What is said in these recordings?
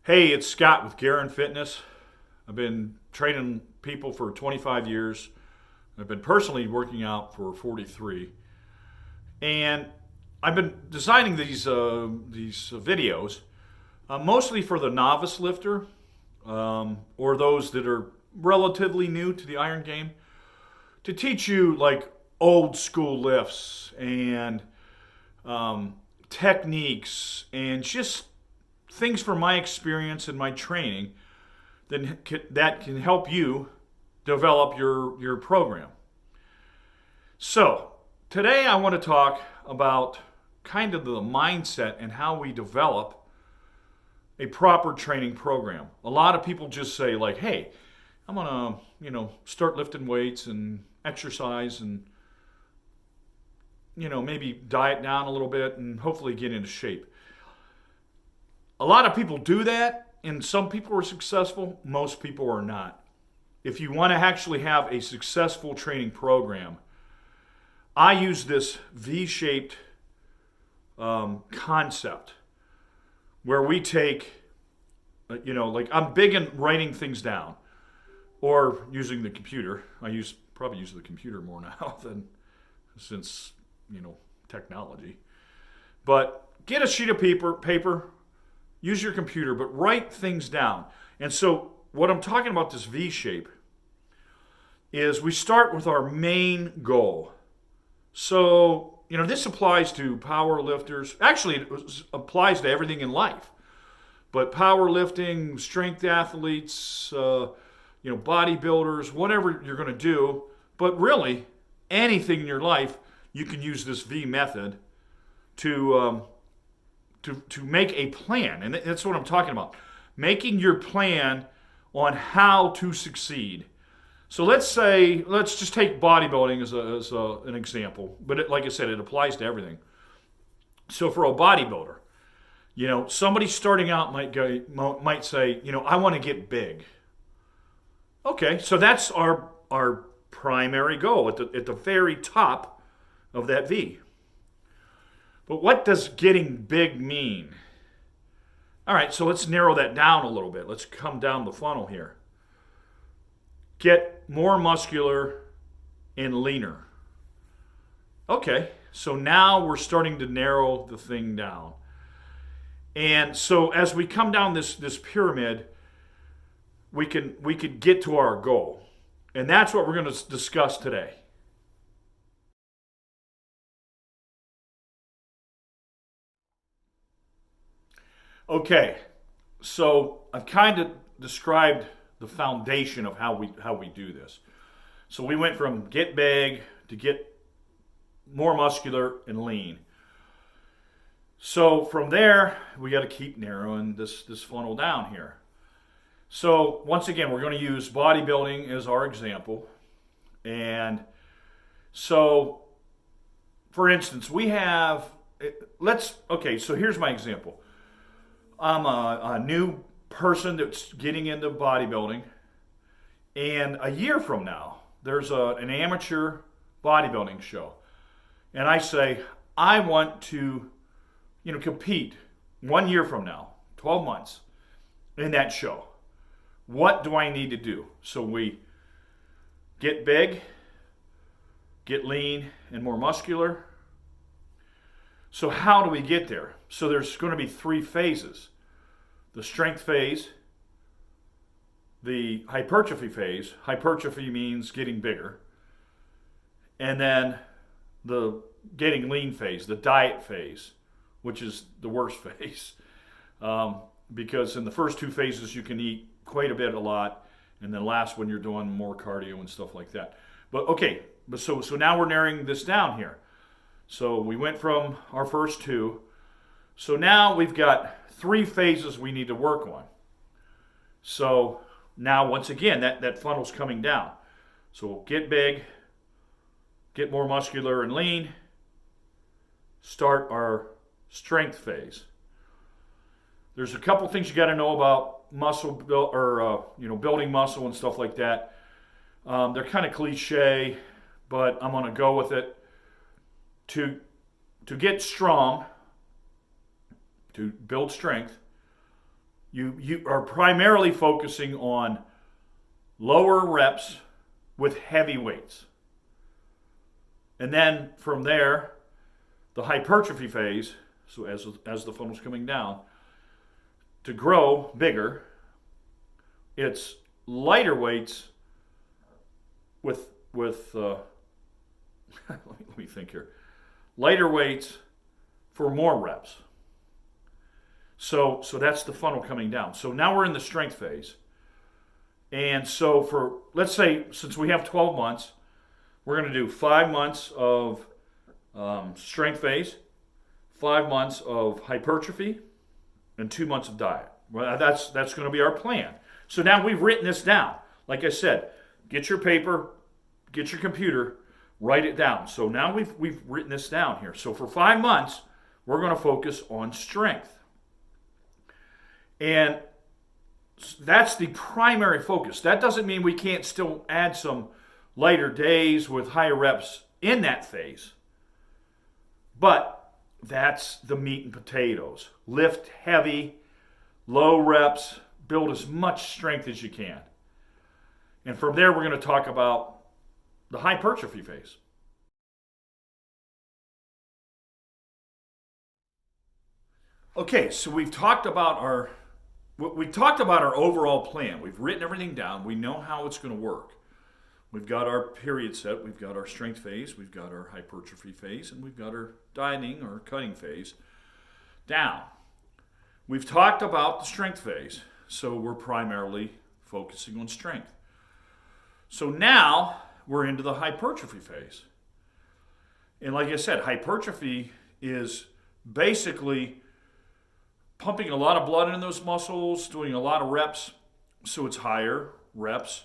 Hey, it's Scott with Garan Fitness. I've been training people for 25 years. I've been personally working out for 43. And I've been designing these videos mostly for the novice lifter or those that are relatively new to the iron game to teach you like old school lifts and techniques and just things from my experience and my training that can help you develop your program. So, today I want to talk about kind of the mindset and how we develop a proper training program. A lot of people just say like, "Hey, I'm going to, start lifting weights and exercise and maybe diet down a little bit and hopefully get into shape." A lot of people do that, and some people are successful, most people are not. If you want to actually have a successful training program, I use this V-shaped concept where we take, like I'm big in writing things down or using the computer. Probably use the computer more now than since, technology. But get a sheet of paper, use your computer, but write things down. And so what I'm talking about, this V shape, is we start with our main goal. So, this applies to power lifters. Actually, it applies to everything in life. But powerlifting, strength athletes, bodybuilders, whatever you're going to do, but really anything in your life, you can use this V method to make a plan. And that's what I'm talking about. Making your plan on how to succeed. So let's just take bodybuilding as an example. But like I said, it applies to everything. So for a bodybuilder, somebody starting out might say, I want to get big. Okay, so that's our primary goal at the very top of that V. But what does getting big mean? All right, so let's narrow that down a little bit. Let's come down the funnel here. Get more muscular and leaner. Okay, so now we're starting to narrow the thing down. And so as we come down this pyramid, we could get to our goal. And that's what we're going to discuss today. Okay, so I've kind of described the foundation of how we do this. So we went from get big to get more muscular and lean. So from there, we got to keep narrowing this funnel down here. So once again, we're going to use bodybuilding as our example. And so, for instance, we have, so here's my example. I'm a new person that's getting into bodybuilding, and a year from now, there's an amateur bodybuilding show, and I say, I want to, compete 1 year from now, 12 months, in that show. What do I need to do? So we get big, get lean, and more muscular. So how do we get there? So there's going to be 3 phases. The strength phase, the hypertrophy phase. Hypertrophy means getting bigger. And then the getting lean phase, the diet phase, which is the worst phase. Because in the first 2 phases you can eat quite a lot, and then last one you're doing more cardio and stuff like that. But so now we're narrowing this down here. So we went from our first 2. So now we've got 3 phases we need to work on. So now once again, that funnel's coming down. So we'll get big, get more muscular and lean, start our strength phase. There's a couple things you got to know about muscle building muscle and stuff like that. They're kind of cliche, but I'm going to go with it. To get strong, to build strength, You are primarily focusing on lower reps with heavy weights. And then from there, the hypertrophy phase, so as the funnel's coming down, to grow bigger, it's lighter weights with let me think here. Lighter weights for more reps. So that's the funnel coming down. So now we're in the strength phase. And so for, let's say, since we have 12 months, we're going to do 5 months of strength phase, 5 months of hypertrophy, and 2 months of diet. Well, that's going to be our plan. So now we've written this down. Like I said, get your paper, get your computer, write it down. So now we've written this down here. So for 5 months, we're going to focus on strength. And that's the primary focus. That doesn't mean we can't still add some lighter days with higher reps in that phase. But that's the meat and potatoes. Lift heavy, low reps, build as much strength as you can. And from there, we're going to talk about the hypertrophy phase. Okay, so we've talked about our overall plan. We've written everything down. We know how it's going to work. We've got our period set. We've got our strength phase. We've got our hypertrophy phase. And we've got our dieting or cutting phase down. We've talked about the strength phase. So we're primarily focusing on strength. So now we're into the hypertrophy phase. And like I said, hypertrophy is basically pumping a lot of blood in those muscles, doing a lot of reps, so it's higher reps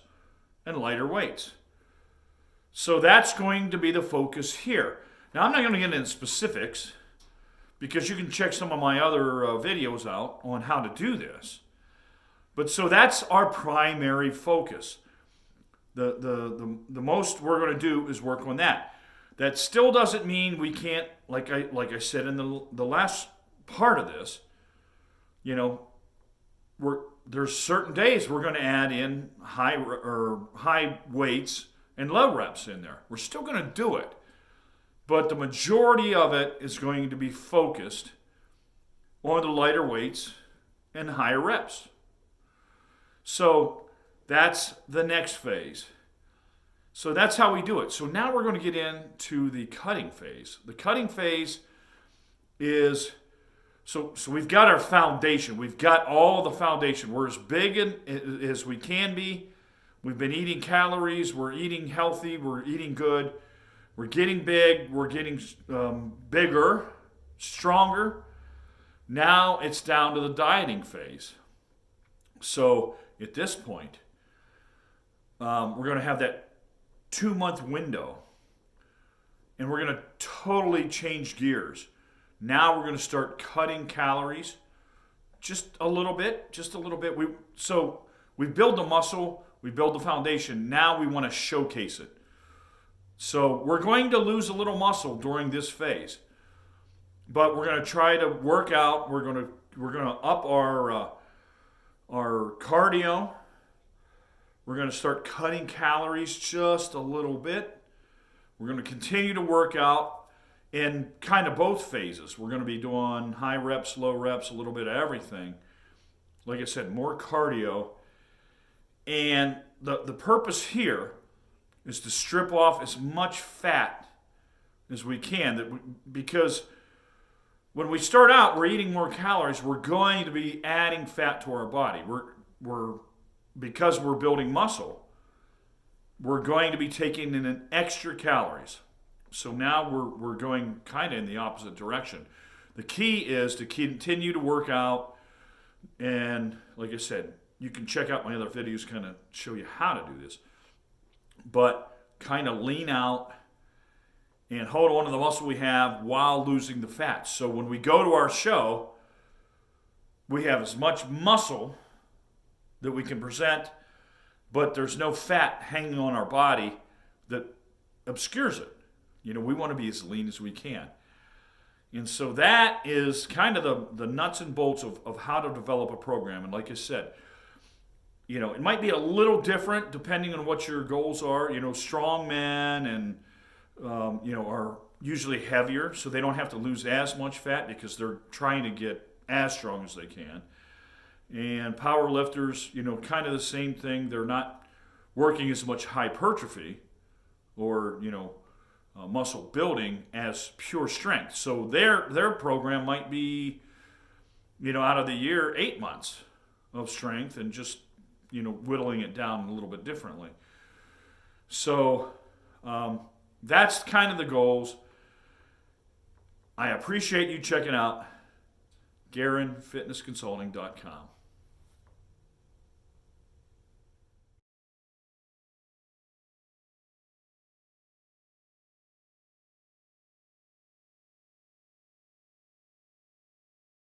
and lighter weights. So that's going to be the focus here. Now, I'm not going to get into specifics because you can check some of my other videos out on how to do this. But so that's our primary focus. The most we're going to do is work on that. That still doesn't mean we can't, like I said in the last part of this, you know, there's certain days we're going to add in high weights and low reps in there. We're still going to do it, but the majority of it is going to be focused on the lighter weights and higher reps. So that's the next phase. So that's how we do it. So now we're going to get into the cutting phase. The cutting phase is, so we've got our foundation. We've got all the foundation. We're as big as we can be. We've been eating calories. We're eating healthy. We're eating good. We're getting big. We're getting bigger, stronger. Now it's down to the dieting phase. So at this point, we're going to have that 2-month window. And we're going to totally change gears. Now we're going to start cutting calories just a little bit. So we build the muscle, we build the foundation. Now we want to showcase it. So we're going to lose a little muscle during this phase, but we're going to try to work out. We're going to up our cardio. We're going to start cutting calories just a little bit. We're going to continue to work out in kind of both phases. We're going to be doing high reps, low reps, a little bit of everything. Like I said, more cardio. And the purpose here is to strip off as much fat as we can. Because when we start out, we're eating more calories. We're going to be adding fat to our body. Because we're building muscle, we're going to be taking in an extra calories. So now we're going kind of in the opposite direction. The key is to continue to work out. And like I said, you can check out my other videos, kind of show you how to do this. But kind of lean out and hold on to the muscle we have while losing the fat. So when we go to our show, we have as much muscle that we can present, but there's no fat hanging on our body that obscures it. You know, we want to be as lean as we can. And so that is kind of the nuts and bolts of how to develop a program. And like I said, it might be a little different depending on what your goals are. Strong men and, are usually heavier, so they don't have to lose as much fat because they're trying to get as strong as they can. And power lifters, kind of the same thing. They're not working as much hypertrophy or, muscle building as pure strength. So their program might be, out of the year, 8 months of strength and just, whittling it down a little bit differently. So that's kind of the goals. I appreciate you checking out GaranFitnessConsulting.com.